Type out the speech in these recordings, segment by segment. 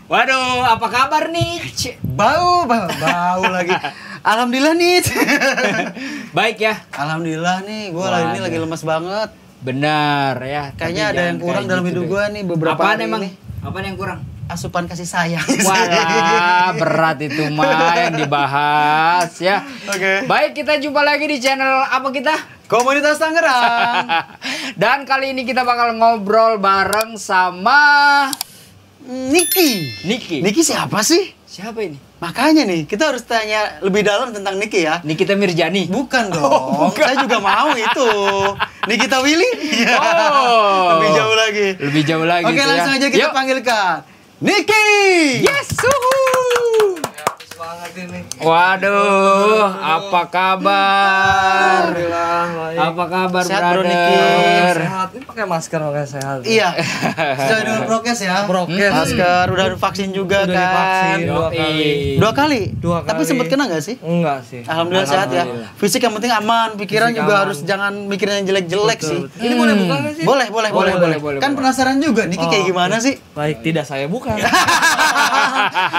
Waduh, apa kabar nih? Bau lagi. Alhamdulillah nih. Baik ya. Alhamdulillah nih, gue ini lagi lemas banget. Benar ya. Kayaknya ada yang kurang dalam hidup gue nih beberapa Apaan hari emang? ini. Apaan yang kurang? Asupan kasih sayang. Wah, berat itu mah yang dibahas ya. Oke. Baik, kita jumpa lagi di channel apa kita? Komunitas Tangerang. Dan kali ini kita bakal ngobrol bareng sama Niki. Niki siapa sih? Siapa ini? Makanya nih, kita harus tanya lebih dalam tentang Niki ya. Nikita Mirjani. Bukan dong, saya juga mau itu. Nikita Willy? Oh. Lebih jauh lagi. Lebih jauh lagi. Oke, langsung aja kita panggilkan Niki. Yes, waduh, apa kabar? Alhamdulillah, baik. Apa kabar, Sehat, bro, brother? Sehat. Ini pakai masker makanya sehat. Iya. Sudah dengan prokes ya? Prokes. Masker, udah vaksin juga Udah kan? divaksin. Dua Yoi. kali. Dua kali? Dua Tapi kali. sempat kena nggak sih? Enggak sih. Alhamdulillah sehat ya. Alhamdulillah. Fisik yang penting aman, pikiran Fisik juga aman. harus jangan mikirin yang jelek-jelek Betul, sih. betul. Ini boleh buka nggak sih? Boleh. Boleh. Kan penasaran juga Niki kayak gimana sih? Baik, tidak saya bukan.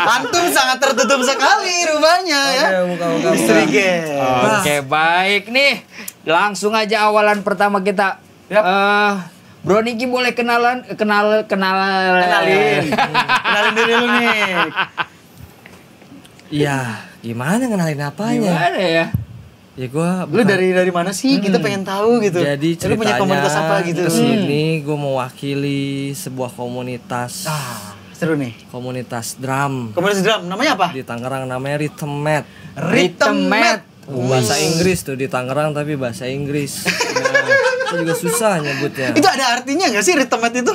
Antum sangat tertutup sekali rupanya ya. Oke, buka. Misteri game. Oke, baik nih. Langsung aja awalan pertama kita. Yap. Bro Niki boleh kenalan. Kenalin diri lu nih. Iya, gimana ngenalin apanya? Gimana ya? Ya gua Lu dari mana sih? Kita pengen tahu gitu. Jadi Lu punya ceritanya komunitas apa gitu? kesini gue mewakili sebuah komunitas. Seru nih. Komunitas drum Komunitas drum namanya apa? di Tangerang, namanya Rhythmet. Rhythmet. Bahasa Inggris tuh di Tangerang, tapi bahasa Inggris. Nah, itu juga susah nyebutnya. Itu ada artinya nggak sih Rhythmet itu?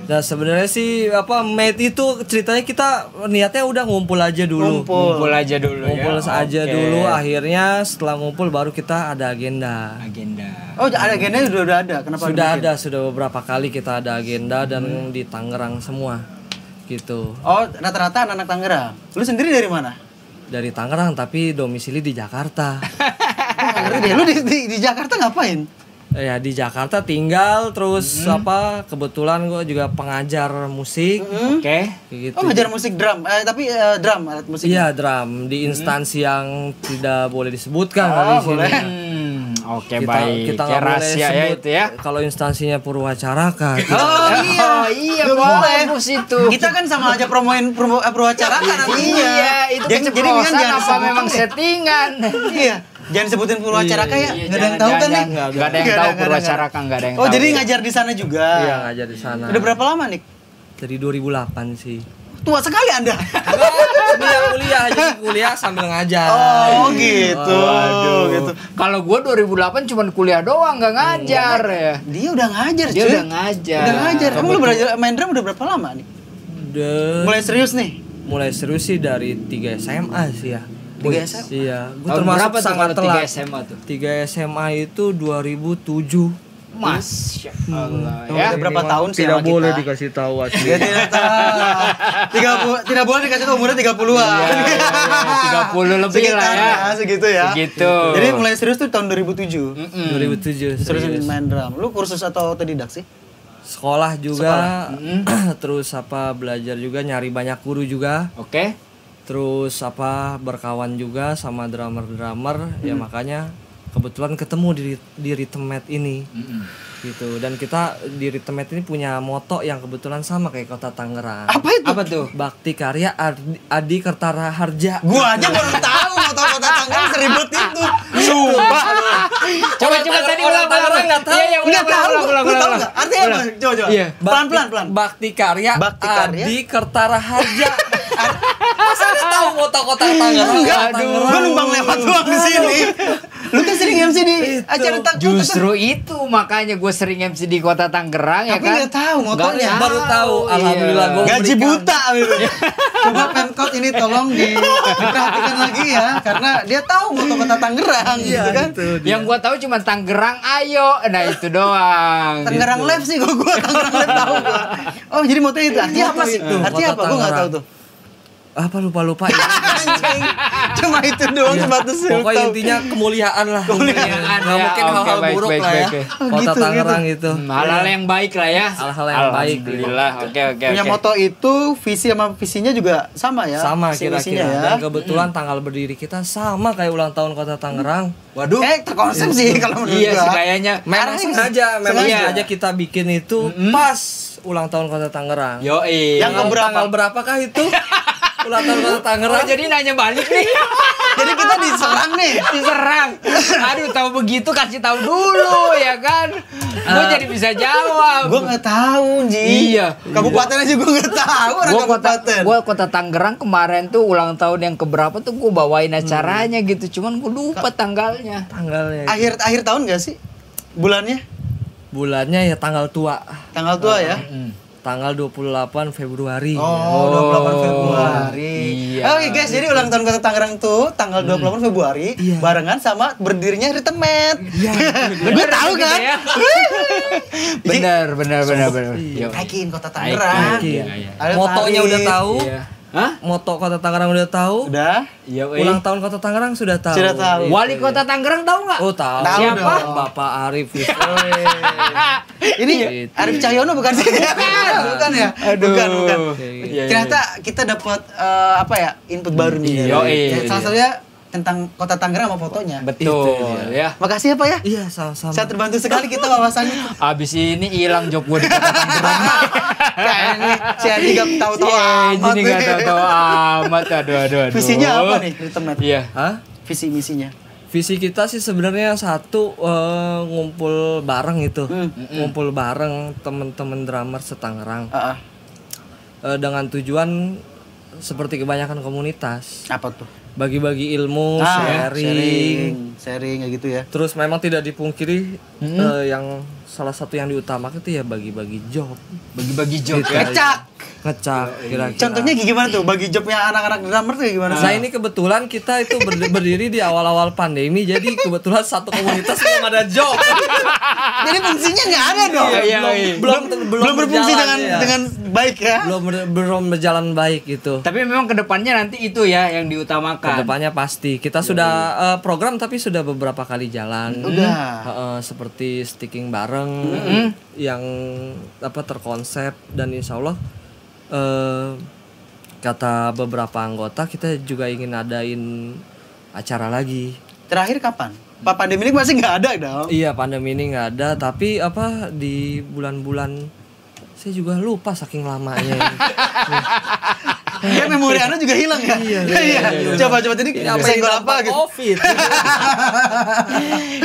Nah sebenarnya sih mate itu ceritanya kita niatnya udah ngumpul aja dulu. Ngumpul aja dulu Ngumpul ya. saja Oke. dulu, akhirnya setelah ngumpul baru kita ada agenda. Agenda. Oh, ada agendanya udah ada. Kenapa? Sudah bikin? ada, sudah beberapa kali kita ada agenda dan di Tangerang semua. Gitu. Oh, rata-rata anak-anak Tangerang. Lu sendiri dari mana? Dari Tangerang tapi domisili di Jakarta. Nggak ngerti deh. Lu di Jakarta ngapain? Ya di Jakarta tinggal terus kebetulan gue juga pengajar musik. Oke. Kayak gitu. Oh, ngajar musik drum. Tapi drum, alat musik. Iya drum di instansi yang tidak boleh disebutkan kali di sini. boleh. Oke, baik. Kita Kayak nggak boleh rahasia ya sebut itu ya. kalau instansinya Purwacaraka. Gitu. Oh iya. Oh iya, Nggak boleh. bagus itu. Kita kan sama aja promoin perwacaraan artinya. Iya, itu Jadi kan keceplosan jangan apa disebutin memang ya. settingan? Iya. Jangan sebutin Purwacaraka ya. Iya, Nggak ada yang tahu kan nih. Nggak ada yang tahu Purwacaraka, nggak ada yang Oh, tahu. jadi ngajar di sana juga. Iya ngajar di sana. Udah berapa lama nih? Dari 2008 sih. Tua sekali Anda. kuliah jadi kuliah sambil ngajar. Oh, gitu. Gitu. Kalau gua 2008 cuma kuliah doang, nggak ngajar ya. Dia udah ngajar, Dia cuy. udah ngajar. Udah ngajar. Kamu lu belajar main drum udah berapa lama nih? Udah Mulai serius nih. mulai serius sih dari 3 SMA sih ya. 3 SMA? Iya, gue Tahun termasuk berapa tuh sangat kalau 3 telat. SMA tuh? 3 SMA itu 2007. Masya Allah ya. Udah berapa tahun sih Tidak sama boleh kita? dikasih tahu asli. Ya tidak tahu. Tidak boleh dikasih tahu umurnya 30-an. Iya, 30 lebih lah ya. Segitu ya. Segitu. Jadi mulai serius tuh tahun 2007. 2007 Serius serius. main drum. Lu kursus atau otodidak sih? Sekolah juga, terus belajar juga, nyari banyak guru juga, Oke. terus berkawan juga sama drummer, ya makanya kebetulan ketemu di Rhythmet ini. Gitu. Dan kita di Rhythmet ini punya moto yang kebetulan sama kayak Kota Tangerang. Apa itu? Apa tuh? Bakti Karya Adi Kertara Harja. Gua aja baru tahu motor kota Tangerang seribet itu. Sumpah. Coba tadi ulang. nggak tahu. Iya, Enggak tahu. Lu tahu ulang. enggak? Artinya apa? Coba. Iya, Pelan-pelan. Bakti Karya Bakti Karya? Adi Kertara Harja. Masa dia tahu moto Kota Tangerang? Enggak. Aduh. Gua numpang lewat doang di sini. Lu kan sering MC di acara tak Justru itu makanya gue sering MC di Kota Tangerang ya Tapi kan. nggak tahu motonya. Nggak Baru tahu, alhamdulillah iya. gua gaji memberikan- buta gitu. Coba Pemkot ini tolong diperhatikan lagi ya karena dia tahu moto kota Tangerang gitu kan. Yang gue tahu cuma Tangerang ayo. Nah itu doang. Tangerang gitu. Live sih gua Tangerang Live tahu gua. Oh, jadi motonya itu. Artinya apa sih? itu, Artinya moto apa? Gua enggak tahu Tangerang. tuh. apa lupa ini. Anjing. Cuma itu doang sebatas lu Pokoknya tahu. intinya kemuliaan lah. Kemuliaan, Nggak ya. mungkin Oke, hal-hal baik, buruk baik, lah ya. baik. Kota gitu, Tangerang itu. Hal-hal yang baik lah ya. Hal-hal yang baik. Alhamdulillah. Oke. Punya moto itu visi sama visinya juga sama ya. Sama Visi misinya kira-kira. ya. Dan kebetulan tanggal berdiri kita sama kayak ulang tahun Kota Tangerang. Waduh. Terkonsep sih kalau menurut Iya gua. sih kayaknya. Memang sengaja kita bikin itu pas ulang tahun Kota Tangerang. Yoi. Yang keberapa? Tanggal berapakah itu? Ulang tahun Kota Oh, Tangerang. jadi nanya balik nih. Jadi kita diserang nih. Diserang. Aduh, tahu begitu kasih tahu dulu ya kan. Gue jadi bisa jawab. Gue nggak tahu, Ji. Iya. Kabupaten aja gue nggak tahu orang kabupaten. Kota Tangerang kemarin tuh ulang tahun yang keberapa tuh gue bawain acaranya gitu. Cuman gue lupa tanggalnya. Tanggalnya. Akhir tahun nggak sih? Bulannya? Bulannya ya tanggal tua. Tanggal tua ya? Tanggal 28 Februari. Oh, 28 Februari. Iya. Oke guys, jadi ulang tahun Kota Tangerang tuh tanggal 28 Februari barengan sama berdirinya Ritemet. Iya. Gue tahu gitu kan? ya. Benar. Yuk. Naikin Kota Tangerang. Naikin. Iya. Ada Motonya Farid. udah tahu. Iya. Hah? Moto Kota Tangerang udah tahu. Udah. Iya, Ulang tahun Kota Tangerang sudah tahu. Sudah tahu. Wali Kota Tangerang tahu nggak? Oh tahu. Tahu Siapa? dong. Bapak Arif. Ini Gitu. Arif Cahyono bukan sih? Bukan ya? Aduh. Bukan. Iya, Ternyata kita dapat apa ya? Input baru nih. Yoi. Ya, salah satunya tentang Kota Tangerang sama fotonya. Betul Itu ya. Makasih ya Pak ya. Iya sama-sama. Saya terbantu sekali kita wawasannya. Abis ini hilang job gue di Kota Tangerang. Kayaknya si Adi gak tahu-tahu amat. Ini nggak tahu amat. Aduh. Visinya apa nih, Ritemet? Iya. Hah? Visi misinya. Visi kita sih sebenarnya satu ngumpul bareng itu. Ngumpul bareng teman-teman drummer setangerang. Dengan tujuan seperti kebanyakan komunitas. Apa tuh? Bagi-bagi ilmu, sharing. kayak gitu ya. Terus memang tidak dipungkiri yang salah satu yang diutamakan itu ya bagi-bagi job. Bagi-bagi job Gitu ya. aja. Ngecak kira-kira. Contohnya gimana tuh? Bagi jobnya anak-anak drummer tuh gimana sih? Nah ini kebetulan kita itu berdiri di awal-awal pandemi, jadi kebetulan satu komunitas belum ada job. Jadi fungsinya nggak ada dong. Iya. belum berfungsi berjalan, ya. dengan baik ya. belum berjalan baik gitu. Tapi memang kedepannya nanti itu ya yang diutamakan. Kedepannya pasti kita sudah program tapi sudah beberapa kali jalan. Udah. Seperti sticking bareng yang terkonsep dan insya Allah kata beberapa anggota kita juga ingin adain acara lagi. Terakhir kapan? Pak pandemi ini masih nggak ada dong. Iya pandemi ini nggak ada tapi di bulan-bulan saya juga lupa saking lamanya ini. Ya memori Anda juga hilang ya. Iya. Coba tadi senggol apa gitu. Covid.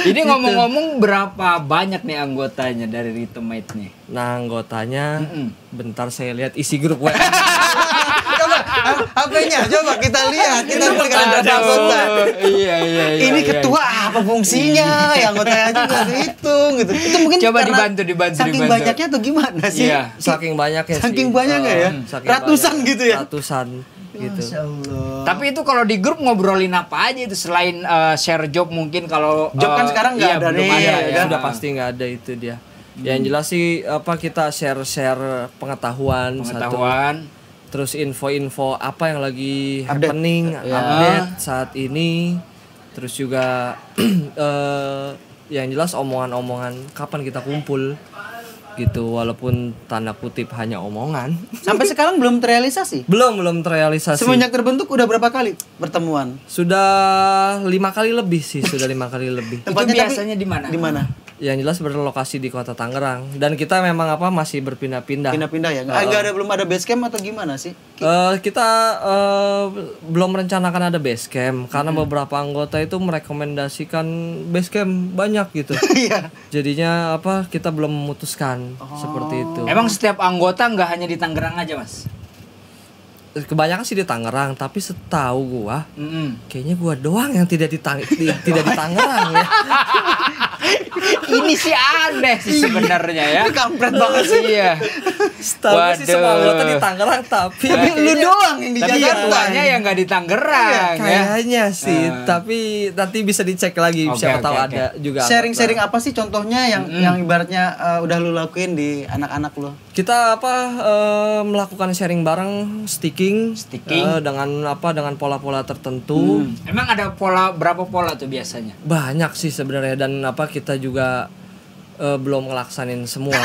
Ini ngomong-ngomong berapa banyak nih anggotanya dari Ritemet nih? Nah anggotanya bentar saya lihat isi grup WA. Coba HP-nya coba kita lihat. Kita klik ada berapa anggota. Iya. Ini ketua apa fungsinya? Ya anggotanya aja nggak dihitung gitu. Itu mungkin Coba karena dibantu. saking banyaknya atau gimana sih? Iya. Saking banyaknya sih. Saking banyaknya ya? Saking Ratusan banyak. gitu ya? Ratusan gitu. Masya Allah. Tapi itu kalau di grup ngobrolin apa aja itu selain share job mungkin kalau Job kan sekarang nggak ada belum nih, ada ya ya. Sudah pasti nggak ada itu dia. Yang jelas sih kita share pengetahuan. Satu. Terus info-info apa yang lagi happening, update saat ini. Terus juga yang jelas omongan-omongan kapan kita kumpul gitu walaupun tanda kutip hanya omongan. Sampai sekarang belum terrealisasi. belum terrealisasi. Semenjak terbentuk udah berapa kali pertemuan? Sudah 5 kali lebih sih, sudah 5 kali lebih. Itu biasanya di mana? Di mana? Yang jelas berlokasi di Kota Tangerang dan kita memang masih berpindah-pindah. Pindah-pindah ya? Belum ada base camp atau gimana sih? Kita belum merencanakan ada base camp karena beberapa anggota itu merekomendasikan base camp banyak gitu. Iya. Jadinya kita belum memutuskan seperti itu. Emang setiap anggota nggak hanya di Tangerang aja, Mas? Kebanyakan sih di Tangerang, tapi setahu gua kayaknya gua doang yang tidak di Tangerang ya. Ini sih aneh sih sebenarnya ya. Kampret banget sih. Iya. Setahu gua sih semua anggota di Tangerang tapi Lu doang yang di Tapi Jakarta. ketuanya yang nggak di Tangerang ya. kayaknya sih, tapi nanti bisa dicek lagi siapa tahu ada juga. Sharing-sharing apa sih contohnya yang ibaratnya udah lu lakuin di anak-anak lu? Kita melakukan sharing bareng sticking sticking, dengan pola-pola tertentu. Emang ada berapa pola tuh biasanya? Banyak sih sebenarnya, dan kita juga belum ngelaksanin semua.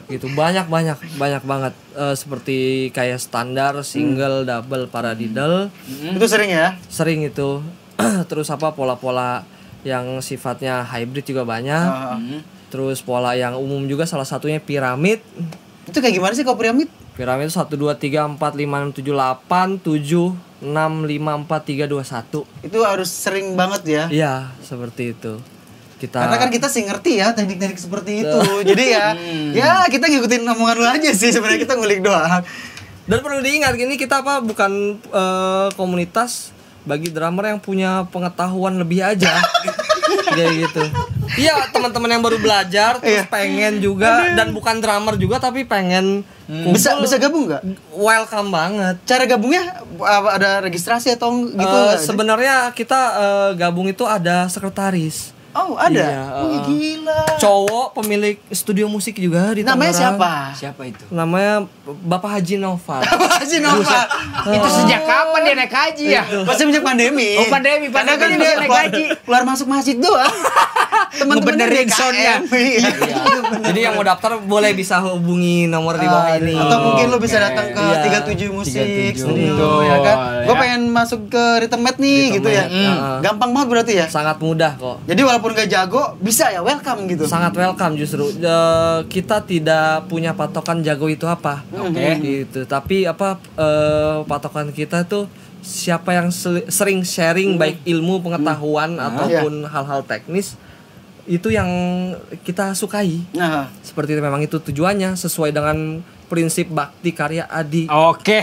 Gitu, banyak banget, seperti kayak standar, single, double, paradiddle. Itu sering ya? Sering itu. Terus pola-pola yang sifatnya hybrid juga banyak. Terus pola yang umum juga, salah satunya piramid. Itu kayak gimana sih kalau piramid? Piramid itu 1 2 3 4 5 6 7 8 7 6 5 4 3 2 1. Itu harus sering banget ya. Iya, seperti itu. Karena kan kita sih ngerti ya teknik-teknik seperti itu. Jadi ya kita ngikutin omongan lu aja sih, sebenarnya kita ngulik doang. Dan perlu diingat, ini kita bukan komunitas bagi drummer yang punya pengetahuan lebih aja. Kayak gitu. Iya, teman-teman yang baru belajar terus pengen juga, dan bukan drummer juga tapi pengen bisa gabung nggak? Welcome banget. Cara gabungnya ada registrasi atau gitu? Sebenarnya kita gabung itu ada sekretaris. Oh, ada. Iya, gila. Cowok pemilik studio musik juga di Namanya Tangerang. siapa Itu? Namanya Bapak Haji Noval. Haji Nova. Itu sejak kapan dia naik haji ya? Pasti sejak pandemi. Oh, pandemi. Karena kan Dia dia naik haji. keluar masuk masjid doang. Teman-temannya Ngebenerin DKM. soundnya. Iya. Jadi yang mau daftar boleh bisa hubungi nomor di bawah ini. Atau mungkin lo bisa datang ke Iya. 37 Musik 37. Studio Betul, ya kan. Gue ya. pengen masuk ke Rhythm Mate nih gitu ya. Gampang banget berarti ya. Sangat mudah kok. Jadi walaupun gak jago bisa ya, welcome gitu. Sangat welcome justru. Kita tidak punya patokan jago itu apa. Gitu. Tapi patokan kita tuh siapa yang sering sharing baik ilmu, pengetahuan ataupun hal-hal teknis, itu yang kita sukai. Nah, Seperti itu, memang itu tujuannya sesuai dengan prinsip bakti karya adi. Oke.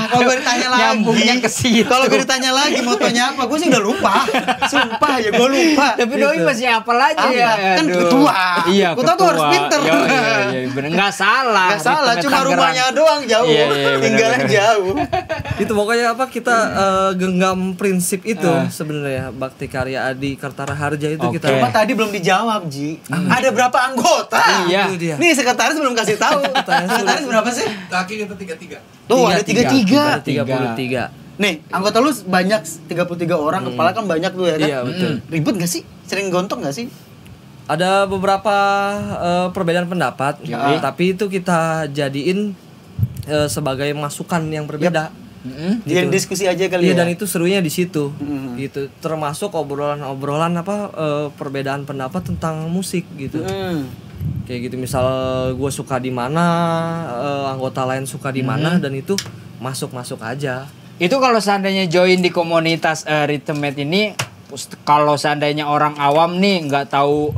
kalau gue ditanya lagi, Nyambungnya ke situ. Kalau gue ditanya lagi motonya apa, gue sih udah lupa. Sumpah ya, gue lupa. Tapi doi masih apa lagi ya? Kan Aduh. ketua. Iya, Ketua tuh harus pinter. Iya, bener. Nggak salah. Gak salah, Di cuma Tangerang. rumahnya doang jauh. Iya, bener, Tinggalnya bener. jauh. Itu pokoknya kita genggam prinsip itu sebenarnya, bakti karya adi Kertara Harja itu kita. Cuma tadi belum dijawab, Ji. Ada berapa anggota? Iya. Itu dia. Nih sekretaris belum kasih tahu. Sekretaris berapa sih? Kaki kita 33. Tuh ada 33. 33. Nih, anggota lu banyak 33 orang, kepala kan banyak tuh ya kan? Iya, betul. Ribet gak sih? Sering gontok gak sih? Ada beberapa perbedaan pendapat, tapi itu kita jadiin sebagai masukan yang berbeda. Jadi diskusi aja kali Iya, ya. dan itu serunya di situ. Gitu. Termasuk obrolan-obrolan perbedaan pendapat tentang musik gitu. Kayak gitu, misal gue suka di mana, anggota lain suka di mana, dan itu masuk aja. Itu kalau seandainya join di komunitas Rhythm Mate ini, kalau seandainya orang awam nih nggak tahu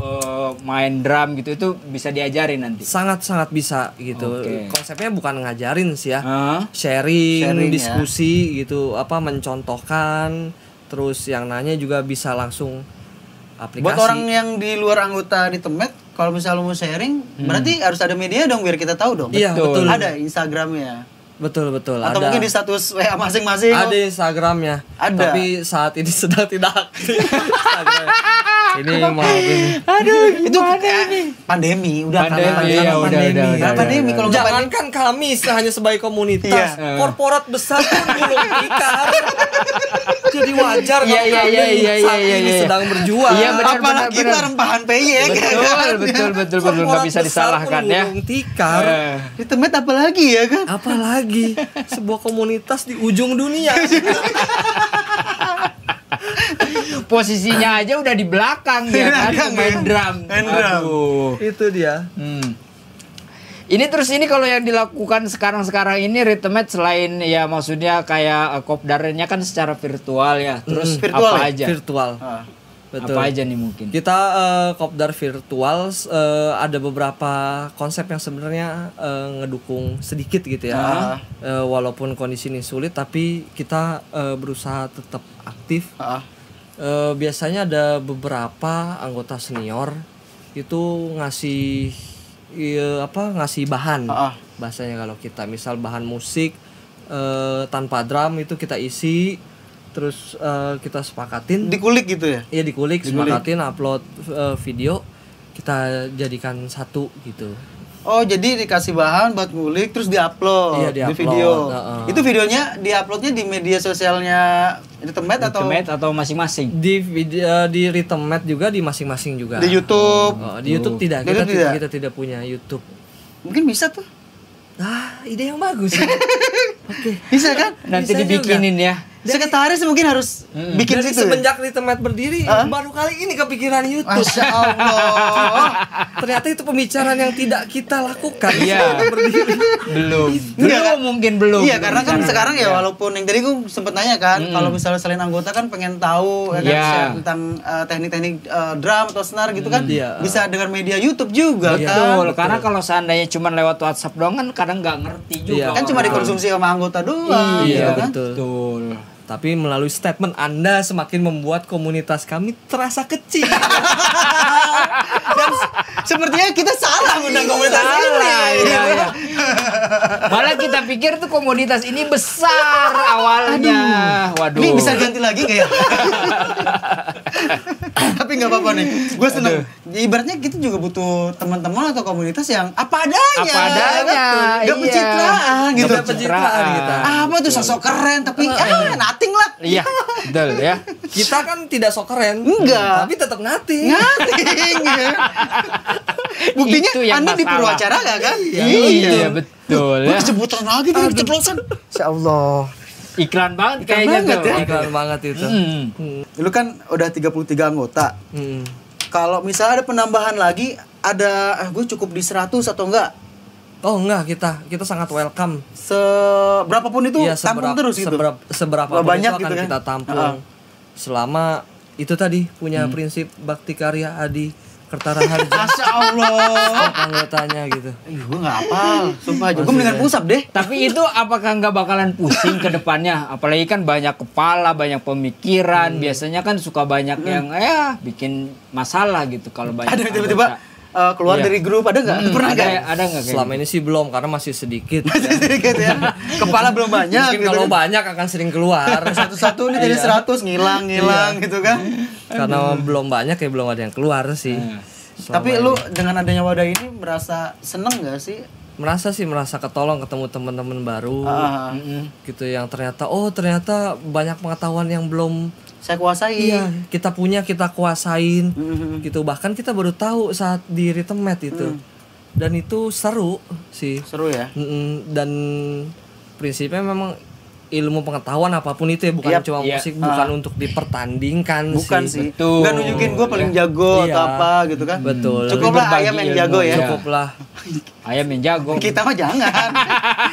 main drum gitu, itu bisa diajarin nanti. Sangat bisa gitu. Oke. Konsepnya bukan ngajarin sih ya. Sharing Sharing, ya. diskusi gitu, mencontohkan, terus yang nanya juga bisa langsung aplikasi. Buat orang yang di luar anggota di Temet, kalau misalnya lu mau sharing, berarti harus ada media dong biar kita tahu dong. Iya, betul. Ada Instagramnya. Betul. Atau ada. mungkin di status WA masing-masing. Ada Instagramnya. Ada. Tapi saat ini sedang tidak aktif. Instagram. Ini maaf ini. Itu pandemi, udah Pandemi, karena ya, udah. pandemi kalau nggak pandemi. Jangankan kami hanya sebagai komunitas, Iya. korporat besar pun belum tikar. Jadi wajar kalau Iya, kami iya, saat ini iya. sedang berjuang. Iya, benar. Apalagi kita rempahan peyek. Betul, nggak Korporat bisa besar disalahkan pun ya. belum tikar. Di Temet apalagi ya kan? Apalagi sebuah komunitas di ujung dunia. Posisinya aja udah di belakang ya kan, main drum. Main drum. Aduh. Itu dia. Ini terus ini kalau yang dilakukan sekarang ini Rhythm Mate selain ya maksudnya kayak kopdarnya kan secara virtual ya. Terus Virtual apa ya? aja? Virtual. Betul. Apa aja nih mungkin? Kita kopdar virtual ada beberapa konsep yang sebenarnya ngedukung sedikit gitu ya. Walaupun kondisi ini sulit, tapi kita berusaha tetap aktif. Biasanya ada beberapa anggota senior itu ngasih bahan. Bahasanya kalau kita misal bahan musik tanpa drum itu kita isi, terus kita sepakatin. Dikulik gitu ya? Iya, dikulik, sepakatin, upload video, kita jadikan satu gitu. Oh, jadi dikasih bahan buat ngulik terus diupload Iya, di di-upload, video. heeh. Itu videonya diuploadnya di media sosialnya Rhythmet atau Rhythmet atau masing-masing? Di video di Rhythmet juga, di masing-masing juga. di YouTube? Oh, di YouTube tidak. Di Kita YouTube tidak? kita tidak punya YouTube. Mungkin bisa tuh. Ide yang bagus. Oke. Bisa kan? Nanti Bisa dibikinin ya. Sekretaris mungkin harus bikin Dari situ. Ya? semenjak Rhythmet berdiri, baru kali ini kepikiran YouTube. Masya Allah. Ternyata itu pembicaraan yang tidak kita lakukan. Iya. Berdiri. Belum. Enggak, kan? Mungkin belum. Iya, karena kan sekarang ya Iya. walaupun yang tadi gue sempet nanya kan, kalau misalnya selain anggota kan pengen tahu ya kan Iya. share tentang teknik-teknik drum atau snare gitu kan, Iya. bisa dengan media YouTube juga Iya. kan. Betul, karena kalau seandainya cuma lewat WhatsApp doang kan kadang nggak ngerti juga. Iya. Kan cuma orang. dikonsumsi sama anggota doang, Iya, gitu kan? betul. Betul. Tapi melalui statement Anda semakin membuat komunitas kami terasa kecil. Dan sepertinya kita salah undang komunitas ini. Salah, gitu. iya, iya. Malah kita pikir tuh komunitas ini besar awalnya. Waduh. Ini bisa ganti lagi nggak ya? Tapi nggak apa-apa nih. Gue seneng. Ibaratnya kita juga butuh teman-teman atau komunitas yang apa adanya. Apa adanya, Gak iya. pencitraan gitu. Nggak pencitraan kita. Apa tuh sosok keren tapi nothing lah. Iya, betul ya. Kita kan tidak sok keren. Enggak. Tapi tetap nothing. Nothing. Gitu. Buktinya Itu yang Anda di masalah. Purwacara nggak kan? Iya, betul Gue ya. kesebutan lagi nih keceplosan. Insya Allah. Iklan banget kayaknya banget tuh. ya. Keren banget itu. Lu kan udah 33 anggota. Hmm. Kalau misalnya ada penambahan lagi, ada gue cukup di 100 atau enggak? Oh enggak, kita sangat welcome. Seberapapun itu Iya, tampung terus gitu. seberapa Banyak banyak itu gitu akan kan? kita tampung. Heeh. Selama itu tadi punya prinsip bakti karya Adi Kertara Harja. Masya Allah. Setiap anggotanya gitu. Gue gak hafal. Sumpah aja. Gue mendingan pusap deh. Tapi itu apakah nggak bakalan pusing ke depannya? Apalagi kan banyak kepala, banyak pemikiran. Biasanya kan suka banyak yang bikin masalah gitu kalau banyak. Ada tiba-tiba keluar Iya. dari grup. Ada nggak? Pernah nggak? Ada nggak kayak Selama ini sih belum karena masih sedikit. Sedikit ya. Kepala belum banyak. Mungkin Gitu kalau kan. banyak akan sering keluar. Satu-satu ini jadi 100 ngilang gitu kan. Karena belum banyak ya belum ada yang keluar sih. Selama Tapi ini. lu dengan adanya wadah ini merasa seneng gak sih? merasa ketolong ketemu teman-teman baru gitu yang ternyata banyak pengetahuan yang belum Saya kuasai. kita kuasain gitu, bahkan kita baru tahu saat di Rhythmet itu. Dan itu seru sih. Seru ya. Dan prinsipnya memang ilmu pengetahuan apapun itu ya, bukan cuma musik, bukan untuk dipertandingkan. Bukan sih. Betul. Nggak nunjukin gue paling jago Iya. atau apa gitu kan. Betul. Cukuplah Berbagi ayam yang ilmu, jago ya. Cukuplah. ayam yang jago. Kita mah jangan.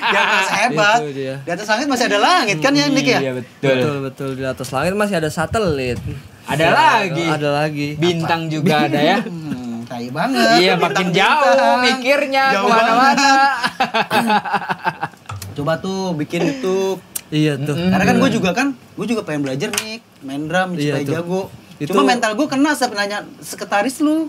Jangan merasa hebat. Itu dia. Di atas langit masih ada langit kan ya Nick ya? Iya betul. Betul di atas langit masih ada satelit. Ada lagi. Ada lagi. Bintang juga ada ya. Tai banget. Iya makin jauh Bintang-bintang. mikirnya Jauh kemana-mana. Coba tuh bikin itu. Iya tuh. Karena kan gue juga pengen belajar nih main drum Iya supaya tuh. jago. Itu- Cuma mental gue kena saat nanya sekretaris lu.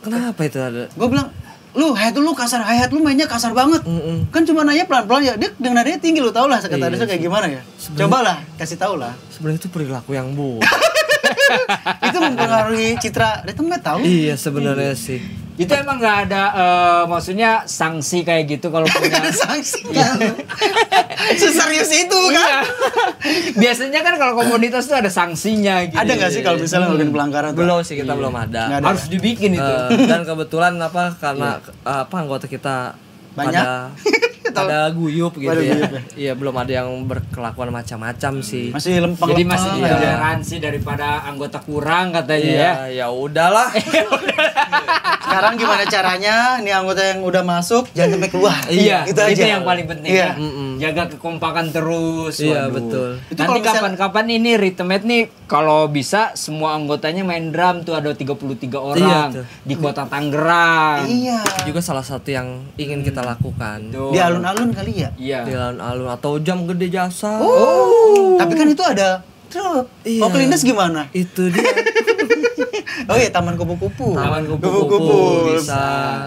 Kenapa itu ada? Gue bilang, lu hi-hat lu kasar, hi-hat lu mainnya kasar banget. Kan cuma nanya pelan-pelan ya. Dia dengan nadanya tinggi, lu tau lah sekretarisnya kayak gimana ya. Cobalah, kasih tau lah. Sebenarnya itu perilaku yang buruk. Itu mempengaruhi citra Rhythmet tau. Iya sebenarnya sih. Itu emang nggak ada maksudnya sanksi kayak gitu kalau punya. Sanksi kan. Seserius itu kan. Iya. Biasanya kan kalau komunitas tuh ada sanksinya gitu. Ada gak sih kalau misalnya ngelakuin pelanggaran? tuh? Belum sih, kita belum ada. Nggak ada. Harus dibikin itu. Dan kebetulan karena anggota kita Banyak. pada guyup gitu Pada ya. guyup ya. Iya, belum ada yang berkelakuan macam-macam sih. Masih lempeng. Jadi masih Iya. toleransi daripada anggota kurang katanya ya. Iya, ya udahlah. Sekarang gimana caranya nih anggota yang udah masuk jangan sampai keluar. Iya, itu itu aja. yang paling penting Iya. ya. Jaga kekompakan terus. Iya, Waduh. betul. Itu Nanti kalau misal- kapan-kapan ini Rhythmet nih kalau bisa semua anggotanya main drum tuh ada 33 orang tuh. di kota Tangerang. Iya. Itu juga salah satu yang ingin kita lakukan. Tuh. Di alun-alun kali ya. Iya. Di alun-alun atau jam gede jasa. Tapi kan itu ada truk. Iya. Mau kelindas gimana? Itu dia. Oh iya, Taman Kupu-Kupu. Taman kupu-kupu bisa.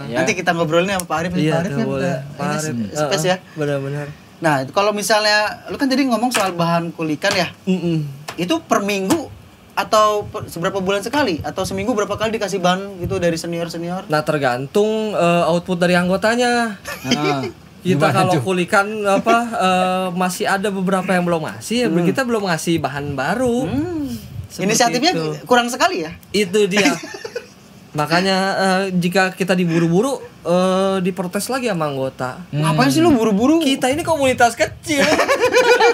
Ya. Nanti kita ngobrolnya sama Pak Arif. Iya, Pak Arif tuh kan boleh. udah Pak Arif. ini space ya. Benar-benar. Nah, itu kalau misalnya lu kan tadi ngomong soal bahan kulikan ya. Mm-mm. Itu per minggu seberapa bulan sekali atau seminggu berapa kali dikasih bahan gitu dari senior-senior? Nah, tergantung output dari anggotanya. Ah, Kita gimana kalau tuh? kulikan masih ada beberapa yang belum ngasih, kita belum ngasih bahan baru. Seperti Inisiatifnya itu. kurang sekali ya? Itu dia. Makanya jika kita diburu-buru diprotes lagi sama anggota. Ngapain sih lu buru-buru? Kita ini komunitas kecil.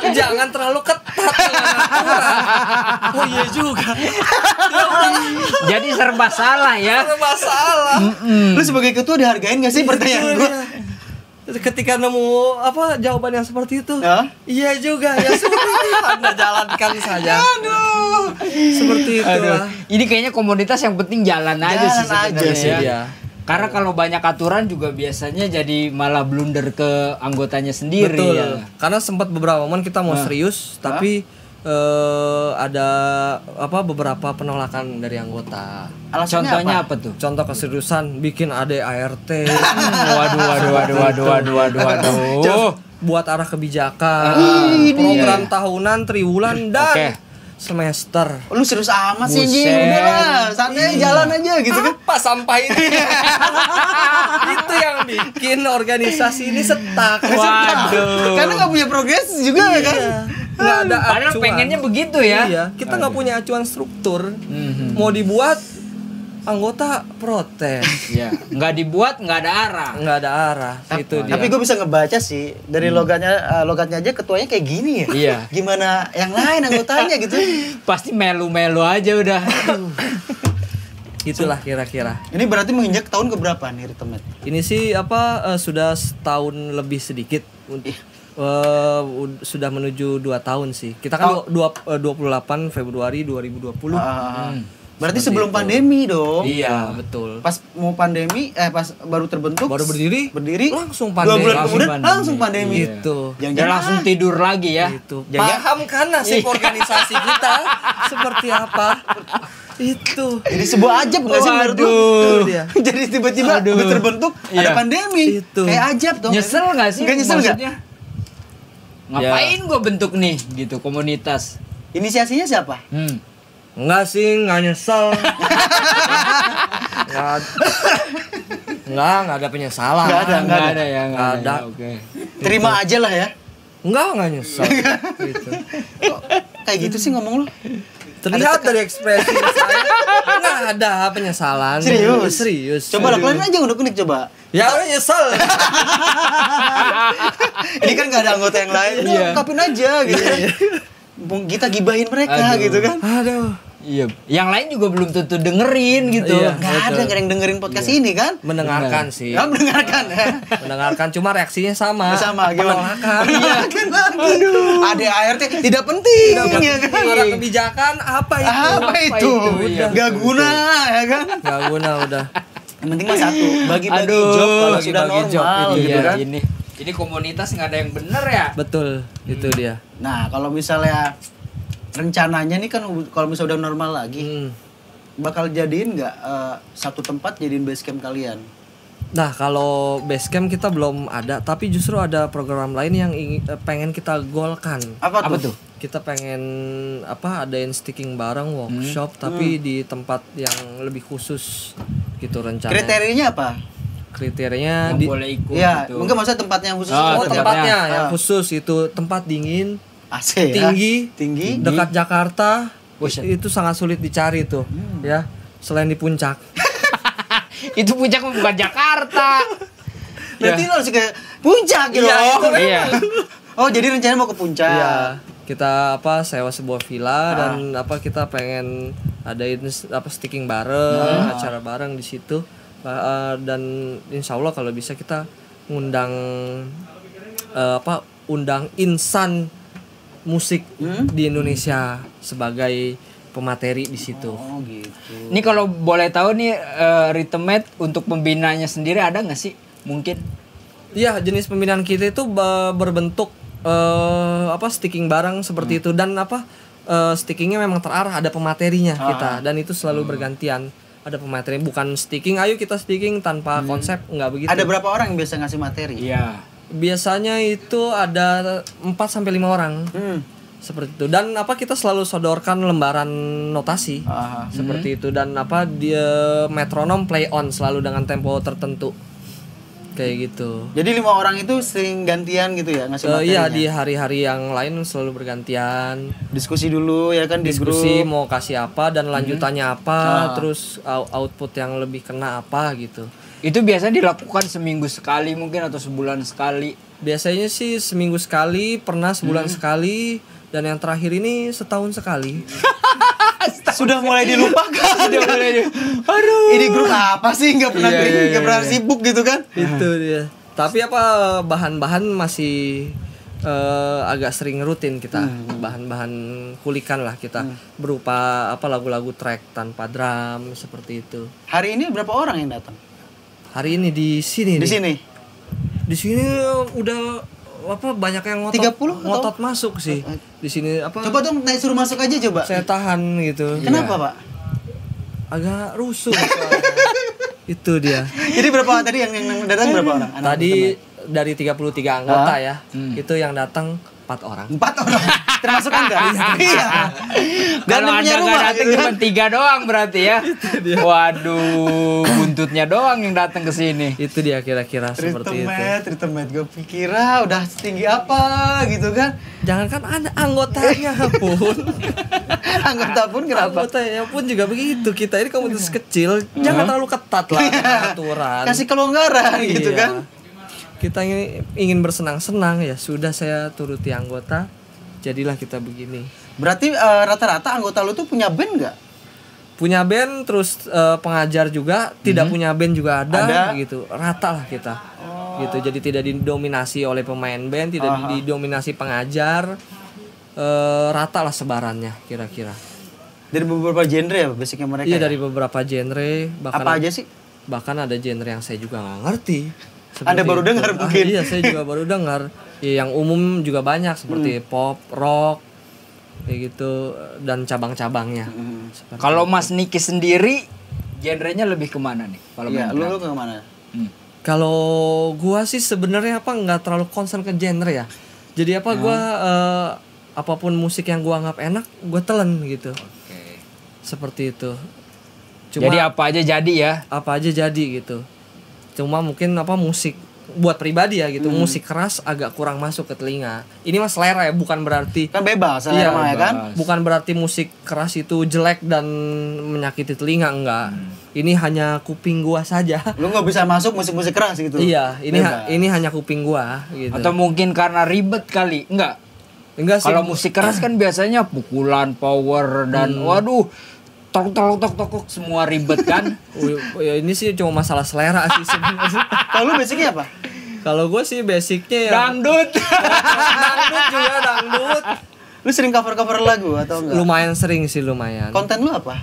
Jangan terlalu ketat dengan aturan. Oh iya juga. Jadi serba salah ya. Ada masalah. Lu sebagai ketua dihargain gak sih pertanyaan gua? Ketika nemu jawaban yang seperti itu, Ya? iya juga ya sudah Anda jalankan saja. Aduh. Seperti itu Aduh, lah. ini kayaknya komunitas yang penting jalan aja Jalan sih aja sebenarnya sih ya. dia. Karena kalau banyak aturan juga biasanya jadi malah blunder ke anggotanya sendiri Betul. ya. Karena sempat beberapa momen kita mau serius, tapi ada beberapa penolakan dari anggota. Alasannya Contohnya apa? apa tuh? Contoh keseriusan bikin ADART. Waduh. Buat arah kebijakan, Ini program tahunan, triwulan dan Oke. semester. Lu serius amat sih anjing. Buset. Udah lah, santai jalan aja gitu kan. Apa sampah ini? Itu yang bikin organisasi ini setak. Waduh. Karena gak punya progres juga ya kan. Nggak ada Padahal acuan. pengennya begitu ya. Iya, kita nggak punya acuan struktur. Mau dibuat anggota protes. Ya, nggak dibuat nggak ada arah. Nggak ada arah. Itu dia. Tapi gue bisa ngebaca sih dari logatnya aja ketuanya kayak gini ya. Iya. Gimana yang lain anggotanya gitu. Pasti melu-melu aja udah. Itulah kira-kira. Ini berarti menginjak tahun keberapa nih Ritemet? Ini sih sudah setahun lebih sedikit. Sudah menuju 2 tahun sih. Kita kan 28 Februari 2020. Berarti sebelum pandemi dong. Iya, betul. Pas mau pandemi, pas baru terbentuk, Baru berdiri dua langsung pandemi. bulan Langsung kemudian pandemi. langsung pandemi. Iya. Itu. Dia langsung tidur lagi ya. Itu. Jangan- Paham kan nasib organisasi kita seperti apa? Itu. Jadi sebuah ajab nggak sih menurut lu? Itu dia. Jadi tiba-tiba Aduh. terbentuk ada Iya. pandemi. Itu. Kayak ajab dong. Nyesel nggak sih? Nggak nyesel nggak? maksudnya? Ngapain gue bentuk nih gitu komunitas? Inisiasinya siapa? Enggak sih, enggak nyesel. Enggak ada penyesalan. Nggak ada, Nggak ada ya, Nggak ada. ya, Oke. Terima aja lah ya. Enggak nyesel. Gitu. Kok kayak gitu sih ngomong lu? Terlihat dari ekspresi saya enggak ada penyesalan. Serius? Serius. Coba lakuin aja unik-unik coba. Ya udah nyesel. Ini kan nggak ada anggota yang lain. Iya. Ungkapin aja gitu kan. Kita gibahin mereka Aduh. gitu kan. Aduh. Iya. Yang lain juga belum tentu dengerin gitu. Iya. Nggak ada Betul. nggak ada yang dengerin podcast ini kan. Mendengarkan sih. Ya mendengarkan ya. Mendengarkan cuma reaksinya sama. Sama gimana? Penolakan. Penolakan lagi. Ada ART tidak penting ya kan. Arah kebijakan apa itu? Apa itu? Iya, Gak guna ya kan. Enggak guna udah. Yang penting mah satu, bagi-bagi Aduh, job kalau sudah bagi-bagi job normal itu gitu Iya, kan. ini komunitas nggak ada yang bener ya. Betul, itu dia. Nah, kalau misalnya rencananya nih kan kalau misalnya udah normal lagi, bakal jadiin nggak satu tempat jadiin base camp kalian? Nah, kalau base camp kita belum ada, tapi justru ada program lain yang pengen kita golkan. Apa tuh? Kita pengen adain sticking bareng workshop tapi di tempat yang lebih khusus gitu rencananya. Kriterianya apa? Kriterianya Yang boleh ikut Ya, gitu. mungkin maksudnya tempatnya yang khusus. Oh, itu tempatnya apa? yang Ah. khusus itu tempat dingin, AC ya? tinggi, Tinggi. dekat Jakarta. Buset. Itu sangat sulit dicari tuh, ya. Selain di puncak. Itu puncak mah bukan Jakarta. Berarti lo harus ke puncak gitu. Iya, itu Oh. Iya. Oh, jadi rencananya mau ke puncak. Iya, kita sewa sebuah villa dan kita pengen adain sticking bareng, acara bareng di situ. Dan insya Allah kalau bisa kita ngundang undang insan musik di Indonesia sebagai pemateri di situ. Oh, gitu. Ini kalau boleh tahu nih Ritemet untuk pembinaannya sendiri ada nggak sih? Mungkin. Iya, jenis pembinaan kita itu berbentuk sticking bareng seperti itu dan stickingnya memang terarah, ada pematerinya kita dan itu selalu bergantian. Ada pemateri, bukan sticking, ayo kita sticking tanpa konsep, nggak begitu. Ada berapa orang yang biasa ngasih materi? Iya. Biasanya itu ada 4 sampai 5 orang. Seperti itu. Dan kita selalu sodorkan lembaran notasi. Seperti itu, dan dia metronom play on selalu dengan tempo tertentu. Kayak gitu. Jadi 5 orang itu sering gantian gitu ya ngasih materinya? Iya, di hari-hari yang lain selalu bergantian. Diskusi dulu ya kan di Diskusi grup. mau kasih apa dan lanjutannya apa, terus output yang lebih kena apa gitu. Itu biasanya dilakukan seminggu sekali mungkin atau sebulan sekali. Biasanya sih seminggu sekali, pernah sebulan sekali, dan yang terakhir ini setahun sekali. Sudah mulai dilupakan. Aduh. Ini grup apa sih? Nggak pernah nggak pernah sibuk gitu kan? Itu dia. Tapi bahan-bahan masih agak sering rutin kita. Bahan-bahan kulikan lah kita, berupa lagu-lagu track tanpa drum seperti itu. Hari ini berapa orang yang datang? Hari ini di sini. Di nih. sini. Di sini udah banyak yang 30 ngotot masuk sih. Di sini Coba dong suruh masuk aja coba. saya tahan gitu. Kenapa, Pak? Agak rusuh soalnya. Itu dia. Jadi berapa tadi yang datang berapa orang? Tadi dari 33 anggota ya. Itu yang datang 4 orang. 4 orang. Termasuk Anda. Iya. Dan Kalau punya Anda rumah nggak datang gitu cuma kan? 3 doang berarti ya. Waduh, buntutnya doang yang datang ke sini. Itu dia kira-kira seperti itu. Tritemet. Gue pikir udah setinggi apa gitu kan. Jangankan anggotanya pun. Anggota pun kenapa? Anggotanya pun juga begitu. Kita ini komunitas kecil, jangan terlalu ketat lah aturan. Kasih kelonggaran gitu Iya. kan. Kita ingin bersenang-senang, ya sudah saya turuti anggota. Jadilah kita begini. Berarti rata-rata anggota lu tuh punya band nggak? Punya band, terus pengajar juga, tidak punya band juga ada. Gitu. Rata lah kita. Gitu. Jadi tidak didominasi oleh pemain band, tidak didominasi pengajar. Rata lah sebarannya kira-kira. Dari beberapa genre ya basicnya mereka. Iya, ya? dari beberapa genre. Bahkan Apa aja sih? Bahkan ada genre yang saya juga nggak ngerti. Anda baru dengar mungkin. Iya, saya juga baru dengar. Ya, yang umum juga banyak seperti pop, rock, kayak gitu, dan cabang-cabangnya. Kalau Mas Niki sendiri genrenya lebih kemana nih? Kalau Iya, main lu drum? ke mana? Kalau gua sih sebenarnya nggak terlalu concern ke genre ya. Jadi gua apapun musik yang gua anggap enak, gua telan gitu. Oke. Seperti itu. Jadi apa aja jadi ya? Apa aja jadi gitu. Cuma mungkin musik buat pribadi ya gitu, musik keras agak kurang masuk ke telinga. Ini mah selera ya, bukan berarti Kan bebas selera mah ya kan? bukan berarti musik keras itu jelek dan menyakiti telinga, enggak. Ini hanya kuping gua saja. Lu nggak bisa masuk musik-musik keras gitu. Iya, ini hanya kuping gua gitu. Atau mungkin karena ribet kali? Enggak. Enggak sih. Kalau musik keras kan biasanya pukulan, power dan waduh, tok semua ribet kan? Ya ini sih cuma masalah selera sih sebenarnya. Kalau lu basicnya apa? Kalau gue sih basicnya ya Dangdut. dangdut. Lu sering cover-cover lagu atau enggak? Lumayan sering sih, lumayan. Konten lu apa?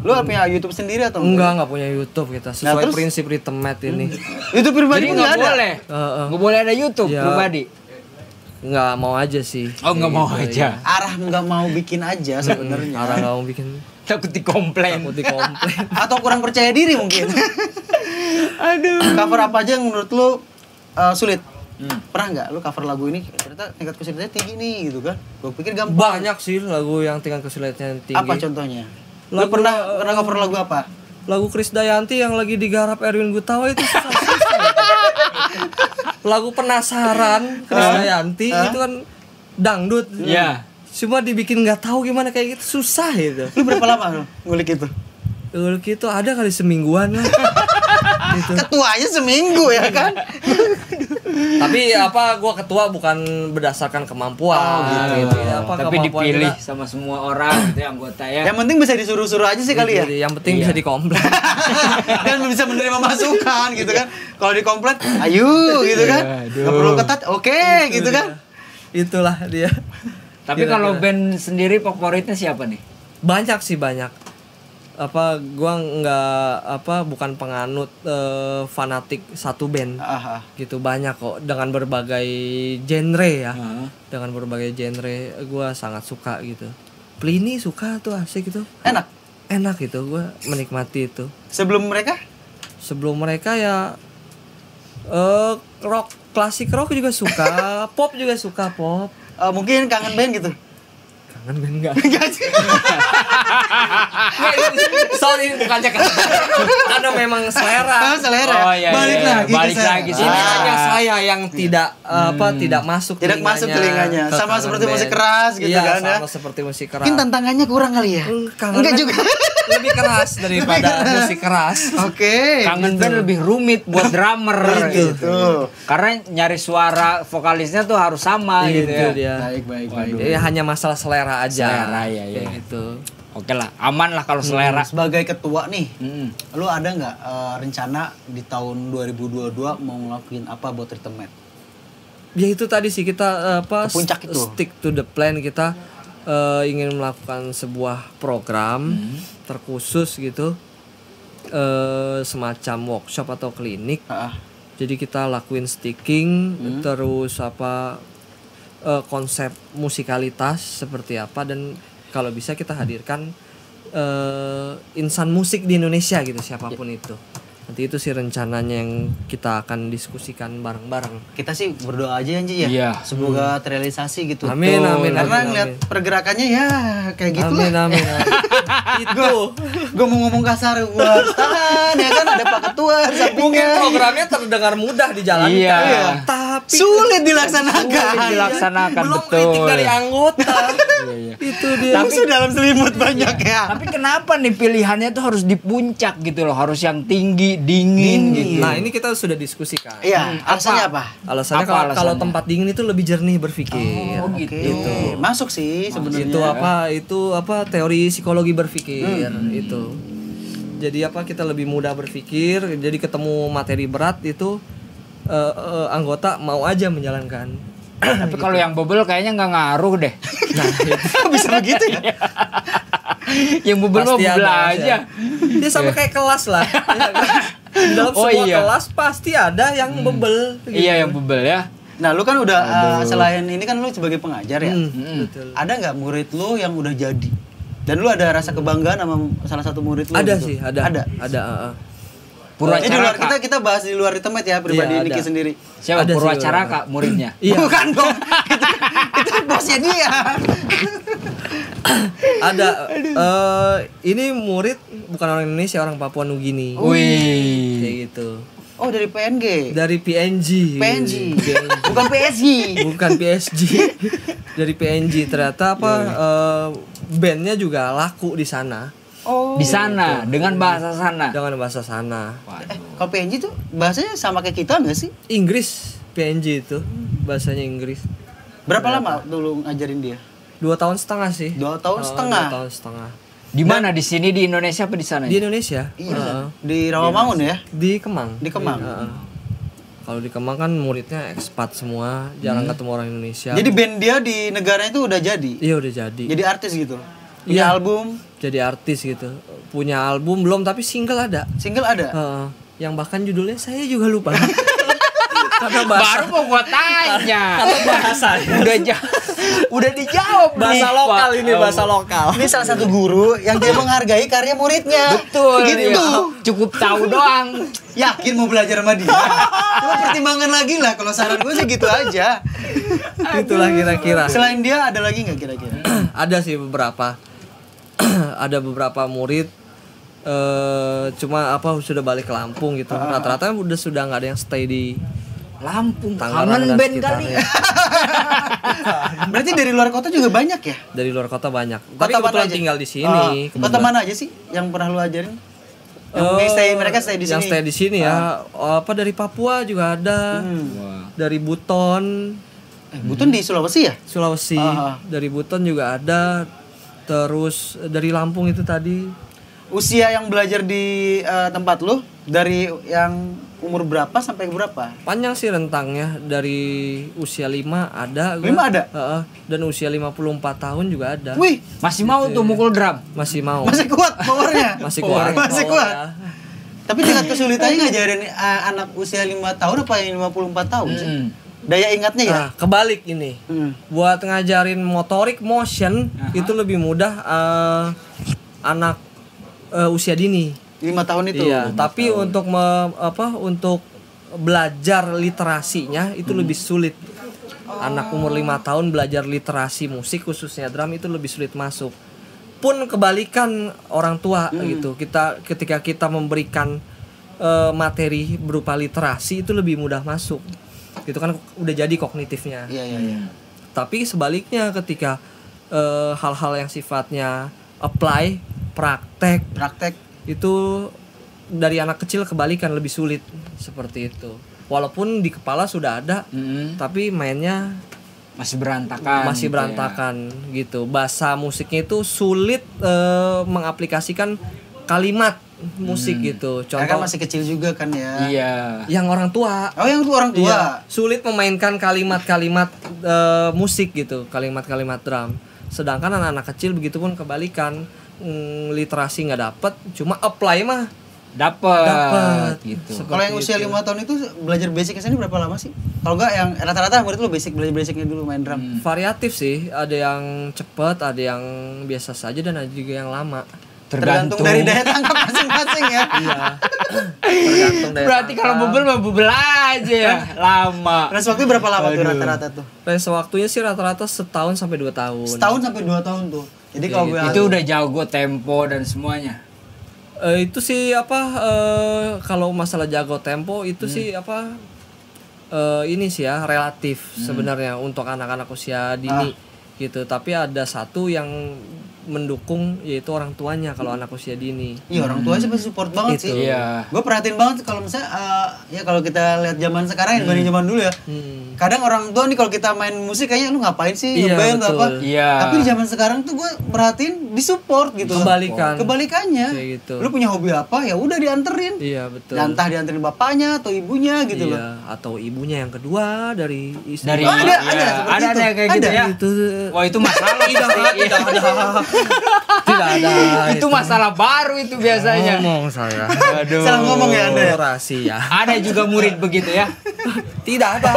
Lu punya YouTube sendiri atau Enggak punya YouTube kita. Sesuai terus? prinsip Ritemet ini. Itu pribadi Jadi pun nggak nggak ada. boleh. Nggak boleh ada YouTube Ya. pribadi. Nggak mau aja sih. Oh nggak mau aja. Arah nggak mau bikin aja sebenarnya. Orang nggak mau bikin Takut dikomplain. takut dikomplain. Atau kurang percaya diri mungkin. Aduh. Cover apa aja yang menurut lu sulit? Pernah nggak lu cover lagu ini ternyata tingkat kesulitannya tinggi nih gitu kan? Gue pikir gampang. Banyak sih lagu yang tingkat kesulitannya tinggi. Apa contohnya? Lu Lagu- pernah cover lagu apa? Lagu Krisdayanti yang lagi digarap Erwin Gutawa itu susah. Lagu Penasaran Krisdayanti itu kan dangdut. Iya. Cuma dibikin nggak tahu gimana kayak gitu, susah gitu. Lu berapa lama lu ngulik itu? Lalu gitu ada kali semingguan lah. Gitu. Ketuanya seminggu ya kan? Tapi gua ketua bukan berdasarkan kemampuan gitu ya. Tapi Kemampuan dipilih kita. sama semua orang gitu ya anggota ya. Yang penting bisa disuruh-suruh aja sih kali ya. Jadi yang penting bisa dikomplain. Dan bisa menerima masukan gitu kan. Kalau dikomplain, ayo gitu kan. Aduh. Gak perlu ketat, oke gitu kan. Itulah dia. Tapi kalau band sendiri favoritnya siapa nih? Banyak sih, banyak. Gua nggak bukan penganut fanatik satu band. Gitu, banyak kok dengan berbagai genre ya. Dengan berbagai genre gua sangat suka gitu. Plini suka tuh, asik gitu. Enak gitu, gua menikmati itu. Sebelum mereka? Sebelum mereka ya rock, klasik rock juga suka, pop juga suka, pop. mungkin kangen band gitu. Kangen band enggak? Enggak sih. Sorry, bukannya karena memang selera. Selera. Oh, iya, Balik iya. lagi. Balik ke saya. lagi sih. Ini hanya saya yang tidak tidak masuk Tidak masuk telinganya. ke Sama kangen seperti band. musik keras gitu Iya, kan ya. sama seperti musik keras. Mungkin tantangannya kurang kali ya. Kangen Enggak band juga. lebih keras daripada musik keras. Oke. Kangen band lebih rumit buat drummer Gitu. Karena nyari suara vokalisnya tuh harus sama gitu Itu ya. dia. Baik. Jadi hanya masalah selera aja. Selera, iya, iya. Kayak gitu. Oke lah, aman lah kalau selera. Sebagai ketua nih, Mm-mm. lu ada nggak rencana di tahun 2022 mau ngelakuin apa buat Rhythm-Mate? Ya itu tadi sih kita Ke puncak itu. stick to the plan, kita ingin melakukan sebuah program terkhusus gitu, semacam workshop atau klinik. Jadi kita lakuin sticking, terus konsep musikalitas seperti apa, dan kalau bisa kita hadirkan insan musik di Indonesia gitu, siapapun itu. Nanti itu sih rencananya yang kita akan diskusikan bareng-bareng. Kita sih berdoa aja Anji ya. Iya. Semoga terrealisasi gitu. Amin, amin, Karena amin, ngeliat amin. pergerakannya ya kayak gitu Amin, lah. amin, amin. Itu Gue mau ngomong kasar, gue harus tahan ya kan, ada Pak Ketua mungkin sampingnya. programnya terdengar mudah dijalankan, Iya. tapi Sulit dilaksanakan. Sulit dilaksanakan, belum betul. kritik dari anggota. Iya. Itu dia. Musuh dalam selimut banyak ya. Tapi kenapa nih pilihannya tuh harus di puncak gitu loh, harus yang tinggi, dingin gitu. Nah, ini kita sudah diskusikan. Iya, alasannya apa? Alasannya Apa kalau alasannya? tempat dingin itu lebih jernih berpikir. Oh, gitu. Oke, masuk sih sebenarnya. Itu apa teori psikologi berpikir itu. Jadi kita lebih mudah berpikir, jadi ketemu materi berat itu anggota mau aja menjalankan. Tapi kalau yang bobel kayaknya nggak ngaruh deh. Nah, itu Bisa begitu ya? Yang bobel mah pasti bobel ada aja. Dia sama kayak kelas lah. Ya kan? Di dalam Oh, sebuah iya. kelas pasti ada yang bebel. gitu. Iya yang bobel ya. Nah, lu kan udah selain ini kan lu sebagai pengajar ya. Betul. Ada nggak murid lu yang udah jadi? Dan lu ada rasa kebanggaan sama salah satu murid lu? Ada gitu? sih, ada. Purwa Ini di luar Caraka. kita bahas di luar Rhythm-Mate ya, pribadi Iya, Niki ada. sendiri. Siapa Ada Purwa sih, Caraka muridnya? Iya. Bukan dong. itu bosnya dia. Ada ini murid bukan orang Indonesia, orang Papua Nugini. Wih. Kayak gitu. Oh, dari PNG. Dari PNG. PNG. Bukan PSG. Bukan PSG. Dari PNG ternyata bandnya juga laku di sana. Oh. Di sana dengan bahasa sana. Dengan bahasa sana. Kalau PNG tuh bahasanya sama kayak kita nggak sih? Inggris PNG itu bahasanya Inggris. Berapa lama dulu ngajarin dia? 2 tahun setengah sih. 2 tahun setengah. 2 tahun setengah. Di mana? Di sini di Indonesia apa di sana? Di Indonesia. Iya. Di Rawamangun ya? Di Kemang. Di Kemang. Kalau di Kemang kan muridnya ekspat semua, jarang ketemu orang Indonesia. Jadi band dia di negaranya itu udah jadi. Iya udah jadi. Jadi artis gitu. Punya Iya. album, Jadi artis gitu. Punya album belum tapi single ada. single ada. Yang bahkan judulnya saya juga lupa. Karena bahasa Baru mau gua tanya. karena bahasanya. Udah dijawab Bahasa nih, lokal Pak. ini bahasa lokal. Ini salah satu guru yang dia menghargai karya muridnya. Betul. Gitu. iya. Cukup tahu doang. Yakin mau belajar sama dia. Cuma pertimbangan lagi lah, kalau saran gue sih gitu aja. Itulah kira-kira. Selain dia ada lagi nggak kira-kira? Ada sih beberapa. Ada beberapa murid cuma sudah balik ke Lampung gitu. Rata-rata sudah nggak ada yang stay di Lampung. Tangerang Kangen dan band kali. sekitarnya. Berarti dari luar kota juga banyak ya? Dari luar kota banyak. Tapi Kota mana kebetulan aja? tinggal di sini. Kota mana aja sih yang pernah lu ajarin? Mereka stay di sini. Yang stay di sini ya. Dari Papua juga ada. Dari Buton, Buton di Sulawesi ya? Sulawesi. Dari Buton juga ada. Terus dari Lampung itu tadi. Usia yang belajar di tempat lu dari yang umur berapa sampai berapa? Panjang sih rentangnya, dari usia 5 ada. 5 ada? Dan usia 54 tahun juga ada. Wih, Masih mau tuh mukul drum. Masih mau. masih kuat powernya. Masih kuat. Masih Power kuat. ya. Tapi tingkat kesulitannya ngajarin anak usia 5 tahun apa yang 54 tahun sih? Daya ingatnya ya? Nah, kebalik ini. Buat ngajarin motorik motion itu lebih mudah anak usia dini. 5 tahun itu. Iya, tapi untuk untuk belajar literasinya itu lebih sulit. Anak umur 5 tahun belajar literasi musik khususnya drum itu lebih sulit masuk. Pun kebalikan orang tua gitu. Ketika kita memberikan materi berupa literasi itu lebih mudah masuk. Gitu kan udah jadi kognitifnya. Iya. Tapi sebaliknya ketika hal-hal yang sifatnya apply, praktek itu dari anak kecil kebalikan lebih sulit seperti itu. Walaupun di kepala sudah ada, tapi mainnya masih berantakan. masih gitu berantakan gitu. Bahasa musiknya itu sulit mengaplikasikan kalimat musik gitu. Karena kan Contoh masih kecil juga kan ya. Iya. yang orang tua. Oh, yang itu orang tua. Iya, sulit memainkan kalimat-kalimat musik gitu, kalimat-kalimat drum. Sedangkan anak-anak kecil begitupun kebalikan, literasi nggak dapet, cuma apply mah Dapet gitu. Seperti Kalau yang usia itu. 5 tahun itu belajar basic kesini berapa lama sih? Kalau enggak yang rata-rata murid lu belajar basicnya dulu main drum. Variatif sih, ada yang cepet, ada yang biasa saja dan ada juga yang lama. Tergantung dari daya tangkap masing-masing ya. Iya. Tergantung dari Berarti kalau bubel mah bubel aja ya. Lama. Range waktu berapa lama tuh rata-rata tuh? range waktunya sih rata-rata setahun sampai 2 tahun. Setahun sampai 2 tahun tuh. Jadi kalau gue Itu udah jago tempo dan semuanya. Itu sih kalau masalah jago tempo itu sih ini sih ya relatif sebenarnya untuk anak-anak usia dini gitu. Tapi ada satu yang mendukung yaitu orang tuanya kalau anak usia dini. iya orang tua sih pasti support banget Itu. sih. Iya. Gue perhatiin banget kalau misalnya ya kalau kita lihat zaman sekarang dibanding zaman dulu ya. Kadang orang tua nih kalau kita main musik kayaknya lu ngapain sih Iya, ngeband atau apa. betul. Iya. Tapi di zaman sekarang tuh gue perhatiin disupport gitu. Kebalikannya. Kayak gitu. Lu punya hobi apa ya udah dianterin. Iya betul. Dan entah dianterin bapaknya atau ibunya gitu loh. Iya, atau ibunya yang kedua dari istri. Dari Oh, ada, iya, seperti ada itu. kayak gitu Ada. ya. Itu Wah, itu masalah tidak ada. Tidak ada. itu masalah baru itu biasanya. Ngomong saya. Aduh. Salah ngomong ya Anda ya? Rahasia. Ada juga murid begitu ya. Tidak ada.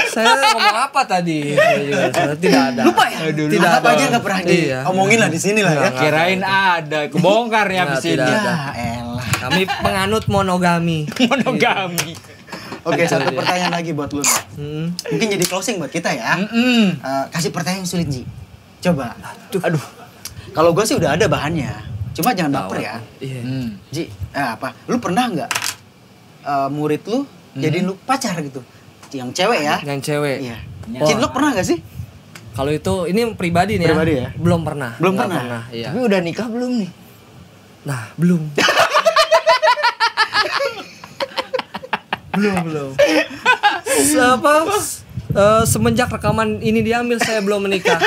Saya ngomong apa tadi? Tidak ada. Lupa ya? Tidak Anggap ada. aja nggak pernah Iya. diomongin lah di sini lah ya. Kirain ada, kebongkar ya Nah, abis ini. tidak Ya ada. elah. Kami penganut monogami. Monogami. Oke, satu pertanyaan lagi buat lu. Hmm. Mungkin jadi closing buat kita ya. Kasih pertanyaan yang sulit, Ji. Coba. Aduh. Kalau gue sih udah ada bahannya. Cuma jangan baper ya. Iya. Ji, apa? Lu pernah nggak murid lu jadiin lu pacar gitu? Yang cewek ya? Yang cewek. Iya. Wah. Cinlok pernah nggak sih? Kalau itu ini pribadi nih Pribadi ya? Belum pernah. Belum Nggak pernah? Iya. Tapi udah nikah belum nih? Nah, belum. belum. Semenjak rekaman ini diambil saya belum menikah.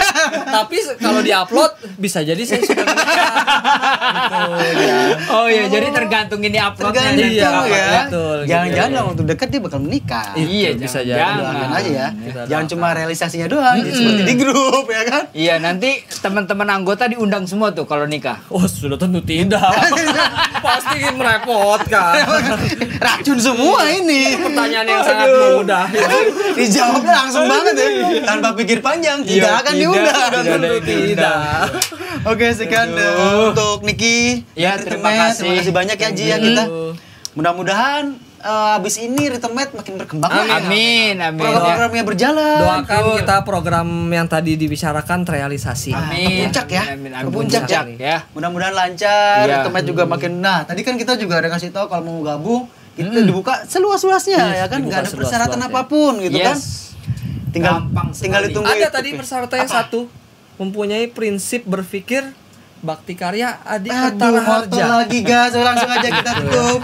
Tapi kalau diupload bisa jadi saya sudah menikah. Gitu, ya. Oh iya, jadi tergantung ini uploadnya. Tergantung nanti Iya, apa ya. betul, gitu. Jangan-jangan dalam waktu dekat dia bakal menikah. Iya, bisa jangan- jadi. jangan. Doakan aja ya. Kita Jangan doakan. cuma realisasinya doang, jadi seperti di grup ya kan? Iya, nanti teman-teman anggota diundang semua tuh kalau nikah. Oh, sudah tentu tidak. Pasti merepotkan. Racun semua ini. Pertanyaan yang sangat mudah. Dijawabnya langsung banget ya. Tanpa pikir panjang, tidak Iya, akan tidak, diundang. tidak ada yang diundang. Oke, sekian untuk Niki. Ya, dan terima Ritemet. kasih. Terima kasih banyak ya Ji ya kita. Mudah-mudahan abis ini Ritemet makin berkembang. Amin, amin. Ya. Program-programnya berjalan. Doakan kita program yang tadi dibicarakan terrealisasi. Amin. Ke puncak ya. Amin, Ke amin. puncak ya. Ya. Mudah-mudahan lancar. Iya. Ritemet juga makin. Nah, tadi kan kita juga ada kasih tahu kalau mau gabung kita dibuka seluas-luasnya ya kan, dibuka nggak ada persyaratan seluas-luasnya. apapun gitu kan. Yes. Tinggal sekali. ditunggu. Ada itu. tadi persyaratanya satu, mempunyai prinsip berpikir bakti karya adik Aduh, kata moto harja. lagi gas, langsung aja kita tutup.